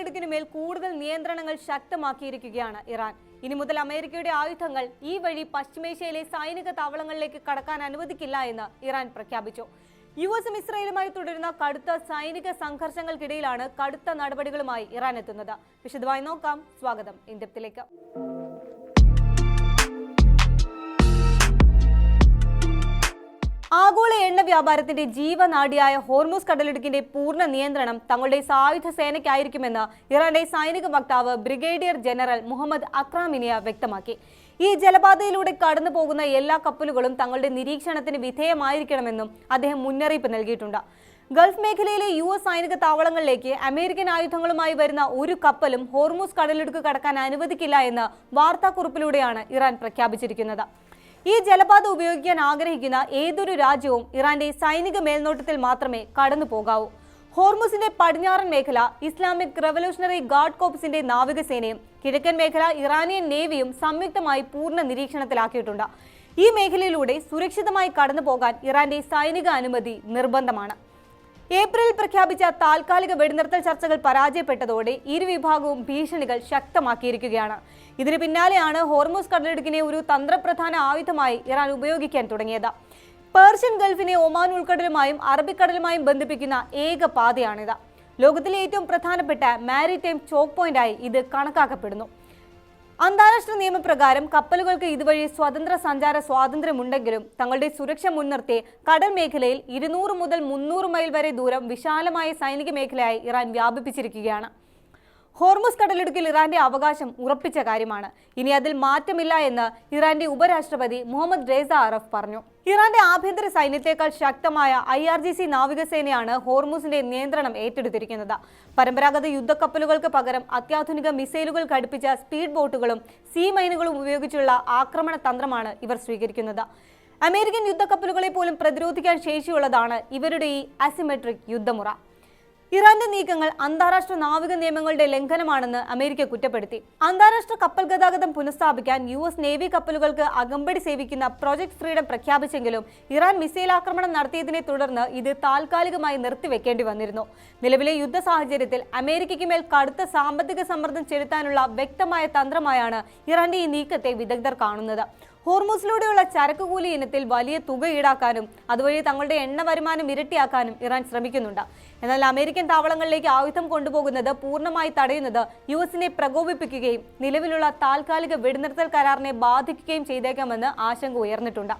കടലിടുക്കിന് മേൽ കൂടുതൽ നിയന്ത്രണങ്ങൾ ശക്തമാക്കിയിരിക്കുകയാണ് ഇറാൻ. ഇനി മുതൽ അമേരിക്കയുടെ ആയുധങ്ങൾ ഈ വഴി പശ്ചിമേഷ്യയിലെ സൈനിക താവളങ്ങളിലേക്ക് കടക്കാൻ അനുവദിക്കില്ല എന്ന് ഇറാൻ പ്രഖ്യാപിച്ചു. യുഎസും ഇസ്രായേലുമായി തുടരുന്ന കടുത്ത സൈനിക സംഘർഷങ്ങൾക്കിടയിലാണ് കടുത്ത നടപടികളുമായി ഇറാൻ എത്തുന്നത്. വിശദമായി നോക്കാം. സ്വാഗതം ഇന്ത്യത്തിലേക്ക്. ആഗോള എണ്ണ വ്യാപാരത്തിന്റെ ജീവനാഡിയായ ഹോർമൂസ് കടലിടുക്കിന്റെ പൂർണ്ണ നിയന്ത്രണം തങ്ങളുടെ സായുധ സേനയ്ക്കായിരിക്കുമെന്ന് ഇറാന്റെ സൈനിക വക്താവ് ബ്രിഗേഡിയർ ജനറൽ മുഹമ്മദ് അക്രാമിനിയ വ്യക്തമാക്കി. ഈ ജലപാതയിലൂടെ കടന്നു പോകുന്ന എല്ലാ കപ്പലുകളും തങ്ങളുടെ നിരീക്ഷണത്തിന് വിധേയമായിരിക്കണമെന്നും അദ്ദേഹം മുന്നറിയിപ്പ് നൽകിയിട്ടുണ്ട്. ഗൾഫ് മേഖലയിലെ US സൈനിക താവളങ്ങളിലേക്ക് അമേരിക്കൻ ആയുധങ്ങളുമായി വരുന്ന ഒരു കപ്പലും ഹോർമൂസ് കടലിടുക്ക് കടക്കാൻ അനുവദിക്കില്ല എന്ന് വാർത്താക്കുറിപ്പിലൂടെയാണ് ഇറാൻ പ്രഖ്യാപിച്ചിരിക്കുന്നത്. ഈ ജലപാത ഉപയോഗിക്കാൻ ആഗ്രഹിക്കുന്ന ഏതൊരു രാജ്യവും ഇറാന്റെ സൈനിക മേൽനോട്ടത്തിൽ മാത്രമേ കടന്നു പോകാവൂ. ഹോർമുസിന്റെ പടിഞ്ഞാറൻ മേഖല ഇസ്ലാമിക് റവല്യൂഷണറി ഗാർഡ് കോർപ്സിന്റെ നാവികസേനയും കിഴക്കൻ മേഖല ഇറാനിയൻ നേവിയും സംയുക്തമായി പൂർണ്ണ നിരീക്ഷണത്തിലാക്കിയിട്ടുണ്ട്. ഈ മേഖലയിലൂടെ സുരക്ഷിതമായി കടന്നു പോകാൻ ഇറാന്റെ സൈനിക അനുമതി നിർബന്ധമാണ്. ഏപ്രിലിൽ പ്രഖ്യാപിച്ച താൽക്കാലിക വെടിനിർത്തൽ ചർച്ചകൾ പരാജയപ്പെട്ടതോടെ ഇരുവിഭാഗവും ഭീഷണികൾ ശക്തമാക്കിയിരിക്കുകയാണ്. ഇതിന് പിന്നാലെയാണ് ഹോർമൂസ് കടലിടുക്കിനെ ഒരു തന്ത്രപ്രധാന ആയുധമായി ഇറാൻ ഉപയോഗിക്കാൻ തുടങ്ങിയത്. പേർഷ്യൻ ഗൾഫിനെ ഒമാൻ ഉൾക്കടലുമായും അറബിക്കടലുമായും ബന്ധിപ്പിക്കുന്ന ഏക പാതയാണിത്. ലോകത്തിലെ ഏറ്റവും പ്രധാനപ്പെട്ട മാരിടൈം ചോക്ക് പോയിന്റായി ഇത് കണക്കാക്കപ്പെടുന്നു. അന്താരാഷ്ട്ര നിയമപ്രകാരം കപ്പലുകൾക്ക് ഇതുവഴി സ്വതന്ത്ര സഞ്ചാര സ്വാതന്ത്ര്യമുണ്ടെങ്കിലും തങ്ങളുടെ സുരക്ഷ മുൻനിർത്തി കടൽ മേഖലയിൽ 200 മുതൽ 300 മൈൽ വരെ ദൂരം വിശാലമായ സൈനിക മേഖലയായി ഇറാൻ വ്യാപിപ്പിച്ചിരിക്കുകയാണ്. ഹോർമുസ് കടലിടുക്കിൽ ഇറാന്റെ അവകാശം ഉറപ്പിച്ച കാര്യമാണ്. ഇനി അതിൽ മാറ്റമില്ല എന്ന് ഇറാന്റെ ഉപരാഷ്ട്രപതി മുഹമ്മദ് റേസ അറഫ് പറഞ്ഞു. ഇറാന്റെ ആഭ്യന്തര സൈന്യത്തെക്കാൾ ശക്തമായ IRGC നാവികസേനയാണ് ഹോർമുസിന്റെ നിയന്ത്രണം ഏറ്റെടുത്തിരിക്കുന്നത്. പരമ്പരാഗത യുദ്ധക്കപ്പലുകൾക്ക് പകരം അത്യാധുനിക മിസൈലുകൾ ഘടിപ്പിച്ച സ്പീഡ് ബോട്ടുകളും സീ മൈനുകളും ഉപയോഗിച്ചുള്ള ആക്രമണ തന്ത്രമാണ് ഇവർ സ്വീകരിക്കുന്നത്. അമേരിക്കൻ യുദ്ധക്കപ്പലുകളെ പോലും പ്രതിരോധിക്കാൻ ശേഷിയുള്ളതാണ് ഇവരുടെ ഈ അസിമെട്രിക് യുദ്ധമുറ. ഇറാന്റെ നീക്കങ്ങൾ അന്താരാഷ്ട്ര നാവിക നിയമങ്ങളുടെ ലംഘനമാണെന്ന് അമേരിക്ക കുറ്റപ്പെടുത്തി. അന്താരാഷ്ട്ര കപ്പൽ ഗതാഗതം പുനഃസ്ഥാപിക്കാൻ US നേവി കപ്പലുകൾക്ക് അകമ്പടി സേവിക്കുന്ന പ്രോജക്ട് ഫ്രീഡം പ്രഖ്യാപിച്ചെങ്കിലും ഇറാൻ മിസൈൽ ആക്രമണം നടത്തിയതിനെ തുടർന്ന് ഇത് താൽക്കാലികമായി നിർത്തിവെക്കേണ്ടി വന്നിരുന്നു. നിലവിലെ യുദ്ധ സാഹചര്യത്തിൽ അമേരിക്കയ്ക്ക് മേൽ കടുത്ത സാമ്പത്തിക സമ്മർദ്ദം ചെലുത്താനുള്ള വ്യക്തമായ തന്ത്രമായാണ് ഇറാന്റെ ഈ നീക്കത്തെ വിദഗ്ധർ കാണുന്നത്. ഹോർമൂസിലൂടെയുള്ള ചരക്കുകൂലി ഇനത്തിൽ വലിയ തുക ഈടാക്കാനും അതുവഴി തങ്ങളുടെ എണ്ണ വരുമാനം ഇരട്ടിയാക്കാനും ഇറാൻ ശ്രമിക്കുന്നുണ്ട്. എന്നാൽ അമേരിക്കൻ താവളങ്ങളിലേക്ക് ആയുധം കൊണ്ടുപോകുന്നത് പൂർണ്ണമായി തടയുന്നത് US പ്രകോപിപ്പിക്കുകയും നിലവിലുള്ള താൽക്കാലിക വെടിനിർത്തൽ കരാറിനെ ബാധിക്കുകയും ചെയ്തേക്കാമെന്ന് ആശങ്ക ഉയർന്നിട്ടുണ്ട്.